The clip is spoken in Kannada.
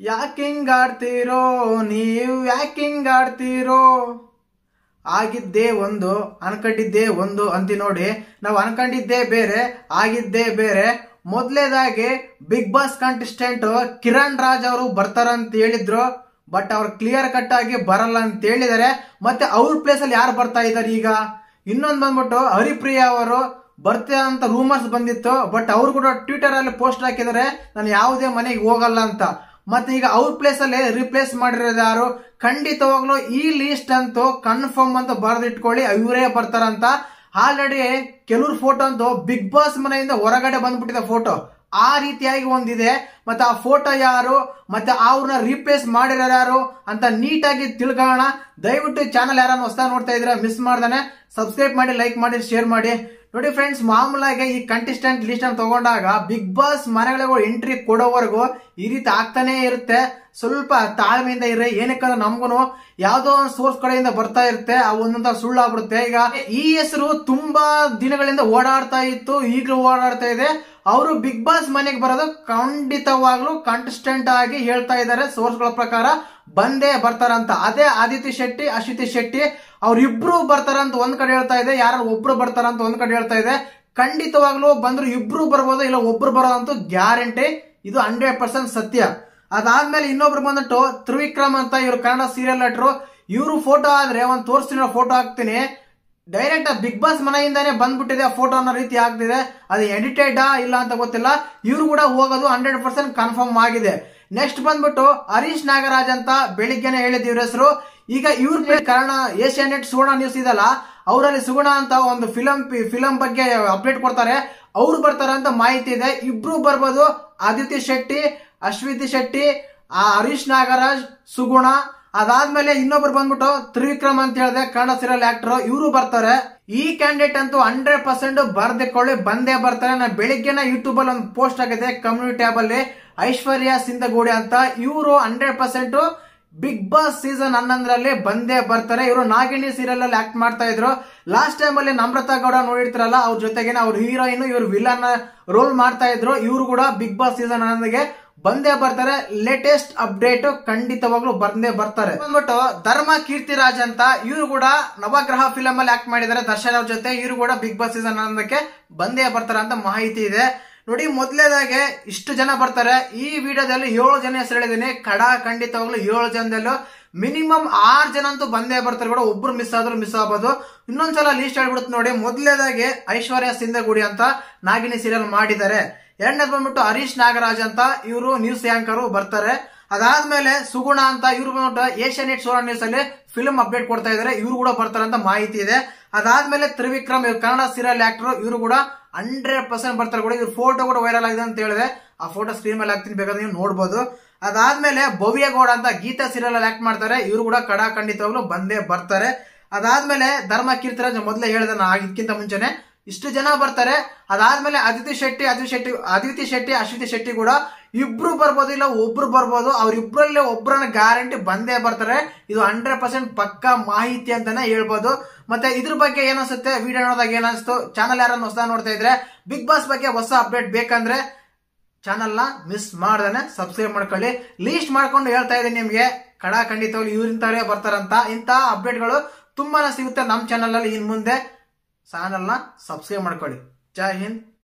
ಯಾಕಿಂಗಾಡ್ತೀರೋ ನೀವು ಯಾಕಿಂಗಾಡ್ತೀರೋ ಆಗಿದ್ದೇ ಒಂದು ಅನ್ಕೊಂಡಿದ್ದೇ ಒಂದು ಅಂತಿ ನೋಡಿ. ನಾವು ಅನ್ಕೊಂಡಿದ್ದೇ ಬೇರೆ ಆಗಿದ್ದೇ ಬೇರೆ. ಮೊದಲೇದಾಗಿ big boss contestant Kiran Raj ಅವರು ಬರ್ತಾರಂತ ಹೇಳಿದ್ರು, ಬಟ್ ಅವ್ರು ಕ್ಲಿಯರ್ ಕಟ್ ಆಗಿ ಬರಲ್ಲ ಅಂತ ಹೇಳಿದಾರೆ. ಮತ್ತೆ ಅವ್ರ ಪ್ಲೇಸ್ ಅಲ್ಲಿ ಯಾರು ಬರ್ತಾ ಇದಾರೆ ಈಗ? ಇನ್ನೊಂದು ಬಂದ್ಬಿಟ್ಟು ಹರಿಪ್ರಿಯಾ ಅವರು ಬರ್ತಾರೆ ಅಂತ ರೂಮರ್ಸ್ ಬಂದಿತ್ತು, ಬಟ್ ಅವ್ರು ಕೂಡ ಟ್ವಿಟರ್ ಅಲ್ಲಿ ಪೋಸ್ಟ್ ಹಾಕಿದಾರೆ ನಾನು ಯಾವುದೇ ಮನೆಗೆ ಹೋಗಲ್ಲ ಅಂತ. ಮತ್ತೆ ಈಗ ಅವ್ರ ಪ್ಲೇಸ್ ಅಲ್ಲಿ ರಿಪ್ಲೇಸ್ ಮಾಡಿರೋದು ಯಾರು? ಖಂಡಿತವಾಗ್ಲೂ ಈ ಲಿಸ್ಟ್ ಅಂತೂ ಕನ್ಫರ್ಮ್ ಅಂತ ಬರೆದಿಟ್ಕೊಳ್ಳಿ, ಇವರೇ ಬರ್ತಾರಂತ. ಆಲ್ರೆಡಿ ಕೆಲವ್ರ ಫೋಟೋ ಅಂತೂ ಬಿಗ್ ಬಾಸ್ ಮನೆಯಿಂದ ಹೊರಗಡೆ ಬಂದ್ಬಿಟ್ಟಿದೆ ಫೋಟೋ, ಆ ರೀತಿಯಾಗಿ ಒಂದಿದೆ. ಮತ್ತೆ ಆ ಫೋಟೋ ಯಾರು ಮತ್ತೆ ಅವ್ರನ್ನ ರೀಪ್ಲೇಸ್ ಮಾಡಿರೋರು ಯಾರು ಅಂತ ನೀಟಾಗಿ ತಿಳ್ಕೊಳ್ಳೋಣ. ದಯವಿಟ್ಟು ಚಾನಲ್ ಯಾರನ್ನ ಹೊಸದಾಗಿ ನೋಡ್ತಾ ಇದ್ರೆ ಮಿಸ್ ಮಾಡ್ದಾನೆ ಸಬ್ಸ್ಕ್ರೈಬ್ ಮಾಡಿ, ಲೈಕ್ ಮಾಡಿ, ಶೇರ್ ಮಾಡಿ. ನೋಡಿ ಫ್ರೆಂಡ್ಸ್, ಮಾಮೂಲಾಗಿ ಈ ಕಂಟೆಸ್ಟೆಂಟ್ ಲಿಸ್ಟ್ ಅನ್ನು ತಗೊಂಡಾಗ ಬಿಗ್ ಬಾಸ್ ಮನೆಗಳಿಗೂ ಎಂಟ್ರಿ ಕೊಡೋವರೆಗೂ ಈ ರೀತಿ ಆಗ್ತಾನೆ ಇರುತ್ತೆ. ಸ್ವಲ್ಪ ತಾಳ್ಮೆಯಿಂದ ಇರ್ರಿ. ಏನಕ್ಕಂದ್ರೆ ನಮ್ಗೂ ಯಾವ್ದೋ ಒಂದು ಸೋರ್ಸ್ ಕಡೆಯಿಂದ ಬರ್ತಾ ಇರುತ್ತೆ, ಒಂದೊಂದ ಸುಳ್ಳು ಆಗ್ಬಿಡುತ್ತೆ. ಈಗ ಈ ಹೆಸರು ತುಂಬಾ ದಿನಗಳಿಂದ ಓಡಾಡ್ತಾ ಇತ್ತು, ಈಗಲೂ ಓಡಾಡ್ತಾ ಇದೆ. ಅವರು ಬಿಗ್ ಬಾಸ್ ಮನೆಗೆ ಬರೋದು ಖಂಡಿತವಾಗ್ಲೂ ಕಂಟೆಸ್ಟೆಂಟ್ ಆಗಿ ಹೇಳ್ತಾ ಇದ್ದಾರೆ, ಸೋರ್ಸ್ ಗಳ ಪ್ರಕಾರ ಬಂದೇ ಬರ್ತಾರಂತ. ಅದೇ ಆದಿತ್ಯ ಶೆಟ್ಟಿ, ಅಶ್ವಿತಿ ಶೆಟ್ಟಿ ಅವ್ರಿಬ್ರು ಬರ್ತಾರಂತ ಒಂದ್ ಕಡೆ ಹೇಳ್ತಾ ಇದೆ, ಯಾರು ಒಬ್ರು ಬರ್ತಾರಂತ ಒಂದ್ ಕಡೆ ಹೇಳ್ತಾ ಇದೆ. ಖಂಡಿತವಾಗ್ಲೂ ಬಂದ್ರು ಇಬ್ರು ಬರ್ಬೋದು, ಇಲ್ಲ ಒಬ್ರು ಬರೋದಂತೂ ಗ್ಯಾರಂಟಿ, ಇದು 100% ಸತ್ಯ. ಅದಾದ್ಮೇಲೆ ಇನ್ನೊಬ್ರು ಬಂದ್ಬಿಟ್ಟು ತ್ರಿವಿಕ್ರಮ್ ಅಂತ, ಇವ್ರು ಕನ್ನಡ ಸೀರಿಯಲ್ ನಟರು. ಇವ್ರು ಫೋಟೋ ಆದ್ರೆ ಒಂದ್ ತೋರಿಸ್ತೀನಿ, ಫೋಟೋ ಹಾಕ್ತೀನಿ. ಡೈರೆಕ್ಟ್ ಬಿಗ್ ಬಾಸ್ ಮನೆಯಿಂದಾನೇ ಬಂದ್ಬಿಟ್ಟಿದೆ ಆ ಫೋಟೋ ಅನ್ನೋ ರೀತಿ ಆಗ್ತಿದೆ. ಅದು ಎಡಿಟೆಡ್ ಇಲ್ಲ ಅಂತ ಗೊತ್ತಿಲ್ಲ. ಇವ್ರು ಕೂಡ ಹೋಗೋದು 100% ಕನ್ಫರ್ಮ್ ಆಗಿದೆ. ನೆಕ್ಸ್ಟ್ ಬಂದ್ಬಿಟ್ಟು ಹರೀಶ್ ನಾಗರಾಜ್ ಅಂತ ಬೆಳಿಗ್ಗೆನೆ ಹೇಳಿದ್ ಇವ್ರ ಹೆಸರು. ಈಗ ಇವ್ರ ಕಾರಣ ಏಷ್ಯಾನೆಟ್ ಸುಗುಣ ನ್ಯೂಸ್ ಇದಲ್ಲ, ಅವರಲ್ಲಿ ಸುಗುಣ ಅಂತ ಒಂದು ಫಿಲಂ ಬಗ್ಗೆ ಅಪ್ಡೇಟ್ ಕೊಡ್ತಾರೆ, ಅವ್ರು ಬರ್ತಾರೆ ಅಂತ ಮಾಹಿತಿ ಇದೆ. ಇಬ್ರು ಬರ್ಬೋದು, ಆದಿತ್ಯ ಶೆಟ್ಟಿ, ಅಶ್ವಿತಿ ಶೆಟ್ಟಿ, ಹರೀಶ್ ನಾಗರಾಜ್, ಸುಗುಣ. ಅದಾದ್ಮೇಲೆ ಇನ್ನೊಬ್ರು ಬಂದ್ಬಿಟ್ಟು ತ್ರಿವಿಕ್ರಮ್ ಅಂತ ಹೇಳಿದೆ, ಕನ್ನಡ ಸೀರಿಯಲ್ ಆಕ್ಟರ್, ಇವರು ಬರ್ತಾರೆ. ಈ ಕ್ಯಾಂಡಿಡೇಟ್ ಅಂತೂ 100% ಬರ್ದಿಕೊಳ್ಳಿ, ಬಂದೇ ಬರ್ತಾರೆ. ನಾನು ಬೆಳಿಗ್ಗೆನ ಯೂಟ್ಯೂಬ್ ಅಲ್ಲಿ ಒಂದು ಪೋಸ್ಟ್ ಆಗಿದೆ ಕಮ್ಯುನಿಟಿ ಟ್ಯಾಬ್ ಅಲ್ಲಿ, ಐಶ್ವರ್ಯ ಸಿಂಧಗೋಡಿ ಅಂತ. ಇವರು 100% ಬಿಗ್ ಬಾಸ್ ಸೀಸನ್ 11ರಲ್ಲಿ ಬಂದೇ ಬರ್ತಾರೆ. ಇವರು ನಾಗಿಣಿ ಸೀರಿಯಲ್ ಅಲ್ಲಿ ಆಕ್ಟ್ ಮಾಡ್ತಾ ಇದ್ರು. ಲಾಸ್ಟ್ ಟೈಮ್ ಅಲ್ಲಿ ನಮ್ರತಾ ಗೌಡ ನೋಡಿರ್ತಾರಲ್ಲ, ಅವ್ರ ಜೊತೆಗೆ ಅವ್ರ ಹೀರೋಯಿನ್, ಇವ್ರು ವಿಲನ್ ರೋಲ್ ಮಾಡ್ತಾ ಇದ್ರು. ಇವರು ಕೂಡ ಬಿಗ್ ಬಾಸ್ ಸೀಸನ್ 11ಗೆ ಬಂದೇ ಬರ್ತಾರೆ. ಲೇಟೆಸ್ಟ್ ಅಪ್ಡೇಟ್ ಖಂಡಿತವಾಗ್ಲೂ ಬಂದೇ ಬರ್ತಾರೆ. ಬಂದ್ಬಿಟ್ಟು ಧರ್ಮ ಕೀರ್ತಿರಾಜ್ ಅಂತ, ಇವರು ಕೂಡ ನವಗ್ರಹ ಫಿಲಂ ಅಲ್ಲಿ ಆಕ್ಟ್ ಮಾಡಿದ್ದಾರೆ ದರ್ಶನ್ ಅವ್ರ ಜೊತೆ. ಇವರು ಕೂಡ ಬಿಗ್ ಬಾಸ್ ಸೀಸನ್ 11ಕ್ಕೆ ಬಂದೇ ಬರ್ತಾರೆ ಅಂತ ಮಾಹಿತಿ ಇದೆ. ನೋಡಿ, ಮೊದಲೇದಾಗೆ ಇಷ್ಟು ಜನ ಬರ್ತಾರೆ. ಈ ವಿಡಿಯೋದಲ್ಲಿ 7 ಜನ ಹೆಸರು ಹೇಳಿದೀನಿ. ಖಂಡಿತವಾಗ್ಲೂ 7 ಜನದಲ್ಲೂ ಮಿನಿಮಮ್ 6 ಜನ ಅಂತೂ ಬಂದೇ ಬರ್ತಾರೆ ಕೂಡ, ಒಬ್ರು ಮಿಸ್ ಆದ್ರೂ ಮಿಸ್ ಆಗ್ಬೋದು. ಇನ್ನೊಂದ್ಸಲ ಲಿಸ್ಟ್ ಹೇಳ್ಬಿಡುತ್ತೆ ನೋಡಿ. ಮೊದಲೇದಾಗಿ ಐಶ್ವರ್ಯ ಸಿಂಧಗೋಡಿ ಅಂತ ನಾಗಿನಿ ಸೀರಿಯಲ್ ಮಾಡಿದ್ದಾರೆ. ಎರಡನೇದು ಬಂದ್ಬಿಟ್ಟು ಹರೀಶ್ ನಾಗರಾಜ್ ಅಂತ, ಇವರು ನ್ಯೂಸ್ ಆಂಕರ್ ಬರ್ತಾರೆ. ಅದಾದ್ಮೇಲೆ ಸುಗುಣ ಅಂತ, ಇವ್ರು ಬಂದ್ಬಿಟ್ಟು ಏಷ್ಯಾನೆಟ್ ಸುವರ್ಣ ನ್ಯೂಸ್ ಅಲ್ಲಿ ಫಿಲ್ಮ್ ಅಪ್ಡೇಟ್ ಕೊಡ್ತಾ ಇದಾರೆ, ಇವ್ರು ಕೂಡ ಬರ್ತಾರೆ ಅಂತ ಮಾಹಿತಿ ಇದೆ. ಅದಾದ್ಮೇಲೆ ತ್ರಿವಿಕ್ರಮ್, ಇವ್ರು ಕನ್ನಡ ಸೀರಿಯಲ್ ಆಕ್ಟರ್, ಇವರು ಕೂಡ 100% ಬರ್ತಾರೆ ಕೂಡ. ಇವ್ರ ಫೋಟೋ ಕೂಡ ವೈರಲ್ ಆಗಿದೆ ಅಂತ ಹೇಳಿದೆ, ಆ ಫೋಟೋ ಸ್ಕ್ರೀನ್ ಮೇಲೆ ಹಾಕ್ತೀನಿ, ಬೇಕಾದ್ರೆ ನೀವು ನೋಡ್ಬೋದು. ಅದಾದ್ಮೇಲೆ ಭವ್ಯ ಗೌಡ ಅಂತ ಗೀತಾ ಸೀರಿಯಲ್ ಅಲ್ಲಿ ಆಕ್ಟ್ ಮಾಡ್ತಾರೆ, ಇವರು ಕೂಡ ಖಂಡಿತವಾಗ್ಲೂ ಬಂದೇ ಬರ್ತಾರೆ. ಅದಾದ್ಮೇಲೆ ಧರ್ಮ ಕೀರ್ತಿರಾಜ್ ಮೊದಲೇ ಹೇಳಿದ ಇದಕ್ಕಿಂತ ಮುಂಚೆನೆ ಇಷ್ಟು ಜನ ಬರ್ತಾರೆ. ಅದಾದ್ಮೇಲೆ ಆದಿತ್ಯ ಶೆಟ್ಟಿ, ಅಶ್ವಿತಿ ಶೆಟ್ಟಿ ಕೂಡ ಇಬ್ರು ಬರ್ಬೋದು, ಇಲ್ಲ ಒಬ್ರು ಬರ್ಬೋದು. ಅವ್ರಿಬ್ರಲ್ಲಿ ಒಬ್ಬರನ್ನ ಗ್ಯಾರಂಟಿ ಬಂದೇ ಬರ್ತಾರೆ. ಇದು 100% ಪಕ್ಕಾ ಮಾಹಿತಿ ಅಂತಾನೆ ಹೇಳ್ಬೋದು. ಮತ್ತೆ ಇದ್ರ ಬಗ್ಗೆ ಏನಿಸುತ್ತೆ ವಿಡಿಯೋ ನೋಡಿದಾಗ ಏನಿಸ್ತು? ಚಾನಲ್ ಯಾರನ್ನ ಹೊಸ ನೋಡ್ತಾ ಇದ್ರೆ ಬಿಗ್ ಬಾಸ್ ಬಗ್ಗೆ ಹೊಸ ಅಪ್ಡೇಟ್ ಬೇಕಂದ್ರೆ ಚಾನಲ್ ನ ಮಿಸ್ ಮಾಡ್ದಾನೆ ಸಬ್ಸ್ಕ್ರೈಬ್ ಮಾಡ್ಕೊಳ್ಳಿ. ಲೀಸ್ಟ್ ಮಾಡ್ಕೊಂಡು ಹೇಳ್ತಾ ಇದ್ದೀನಿ ನಿಮ್ಗೆ, ಖಂಡಿತವಾಗ್ಲೂ ಇವ್ರಿಂತವರೇ ಬರ್ತಾರಂತ. ಇಂತ ಅಪ್ಡೇಟ್ಗಳು ತುಂಬಾನೇ ಸಿಗುತ್ತೆ ನಮ್ಮ ಚಾನಲ್ ಅಲ್ಲಿ. ಇನ್ ಮುಂದೆ ಚಾನಲ್ ನ ಸಬ್ಸ್ಕ್ರೈಬ್ ಮಾಡ್ಕೊಳ್ಳಿ. ಜೈ ಹಿಂದ್.